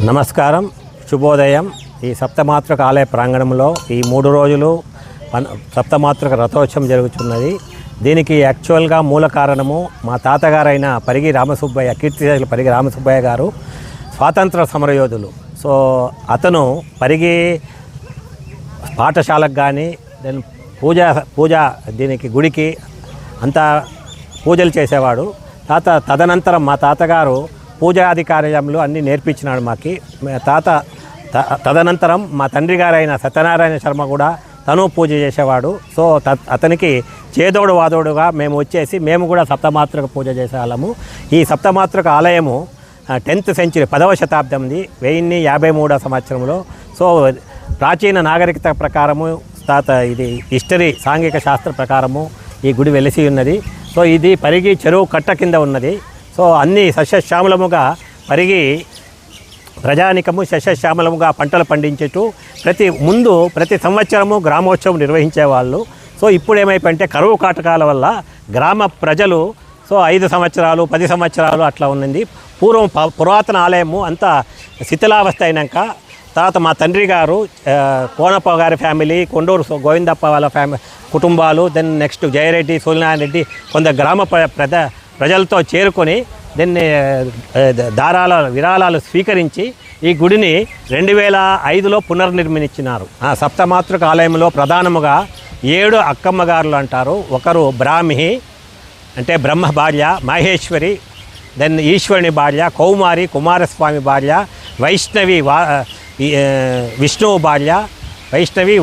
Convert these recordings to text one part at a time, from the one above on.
నమస్కారం, శుభోదయం. ఈ సప్తమాతృక ఆలయ ప్రాంగణంలో ఈ 3 రోజులు సప్తమాతృక రథోత్సవం జరుగుతున్నది. దీనికి యాక్చువల్గా మూల కారణము మా తాతగారైన పరిగి రామసుబ్బయ్య, కీర్తిశేషులు పరిగి రామసుబ్బయ్య గారు స్వాతంత్ర సమరయోధులు. సో అతను పరిగి పాఠశాలకు కానీ దెన్ పూజ దీనికి గుడికి అంతా పూజలు చేసేవాడు. తదనంతరం మా తాతగారు పూజాధికార్యములు అన్నీ నేర్పించినాడు మాకి. తదనంతరం మా తండ్రి గారైన సత్యనారాయణ శర్మ కూడా తను పూజ చేసేవాడు. సో అతనికి చేదోడు వాదోడుగా మేము వచ్చేసి మేము కూడా సప్తమాతృక పూజ చేసేవాళ్ళము. ఈ సప్తమాతృక ఆలయము 10th సెంచరీ 10వ శతాబ్దంది, 1053వ సంవత్సరంలో. సో ప్రాచీన నాగరికత ప్రకారము ఇది హిస్టరీ సాంఘిక శాస్త్ర ప్రకారము ఈ గుడి వెలిసి ఉన్నది. సో ఇది పరిగి చెరువు కట్ట కింద ఉన్నది. సో అన్ని సస్యశ్యామలముగా పరిగి ప్రజానికము సస్యశ్యామలముగా పంటలు పండించేట్టు ప్రతి సంవత్సరము గ్రామోత్సవం నిర్వహించేవాళ్ళు. సో ఇప్పుడు ఏమైపోయింటే కరువు కాటకాల వల్ల గ్రామ ప్రజలు 5 సంవత్సరాలు 10 సంవత్సరాలు అట్లా ఉన్నది. పురాతన ఆలయము అంతా శిథిలావస్థ అయినాక తర్వాత మా తండ్రి గారు కోనప్ప గారి ఫ్యామిలీ, కొండూరు గోవిందప్ప వాళ్ళ కుటుంబాలు, దెన్ నెక్స్ట్ జయరెడ్డి, సూర్యనారాయణ రెడ్డి కొంత గ్రామ ప్రజలతో చేరుకొని దీన్ని విరాళాలు స్వీకరించి ఈ గుడిని 2005లో పునర్నిర్మించినారు. సప్తమాతృక ఆలయంలో ప్రధానముగా 7 అక్కమ్మగారులు అంటారు. ఒకరు బ్రాహ్మి అంటే బ్రహ్మ భార్య, మహేశ్వరి, దెన్ ఈశ్వరుని భార్య, కౌమారి కుమారస్వామి భార్య, వైష్ణవి విష్ణువు భార్య, వైష్ణవి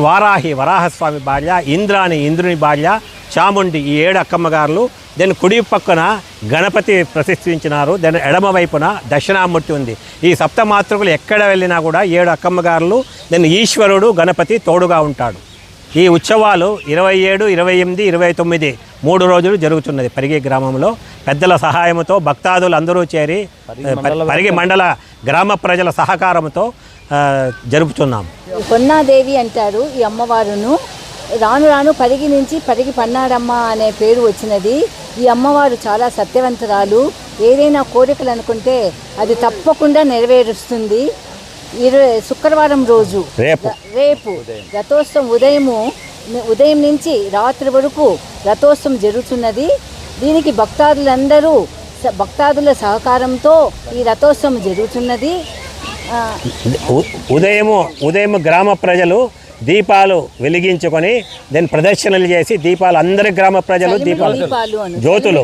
వరాహస్వామి భార్య, ఇంద్రుని భార్య, చాముండి, ఈ 7 అక్కమ్మగారులు. దెన్ కుడి పక్కన గణపతి ప్రతిష్ఠించినారు. దెన్ ఎడమ వైపున దక్షిణామూర్తి ఉంది. ఈ సప్తమాతృకులు ఎక్కడ వెళ్ళినా కూడా 7 అక్కమ్మగారులు, దెన్ ఈశ్వరుడు గణపతి తోడుగా ఉంటాడు. ఈ ఉత్సవాలు 27, 28, 29 3 రోజులు జరుగుతున్నది. పరిగి గ్రామంలో పెద్దల సహాయంతో భక్తాదులు అందరూ చేరి పరిగి మండల గ్రామ ప్రజల సహకారంతో జరుపుతున్నాం. పొన్నాదేవి అంటారు ఈ అమ్మవారును. రాను రాను పరిగి నుంచి పరిగి పన్నారమ్మ అనే పేరు వచ్చినది. ఈ అమ్మవారు చాలా సత్యవంతురాలు. ఏదైనా కోరికలు అనుకుంటే అది తప్పకుండా నెరవేరుస్తుంది. శుక్రవారం రోజు రేపు రథోత్సవం ఉదయం నుంచి రాత్రి వరకు రథోత్సవం జరుగుతున్నది. దీనికి భక్తాదుల సహకారంతో ఈ రథోత్సవం జరుగుతున్నది. ఉదయం గ్రామ ప్రజలు దీపాలు వెలిగించుకొని దెన్ ప్రదర్శనలు చేసి దీపాలు అందరి గ్రామ ప్రజలు దీపాలు జ్యోతులు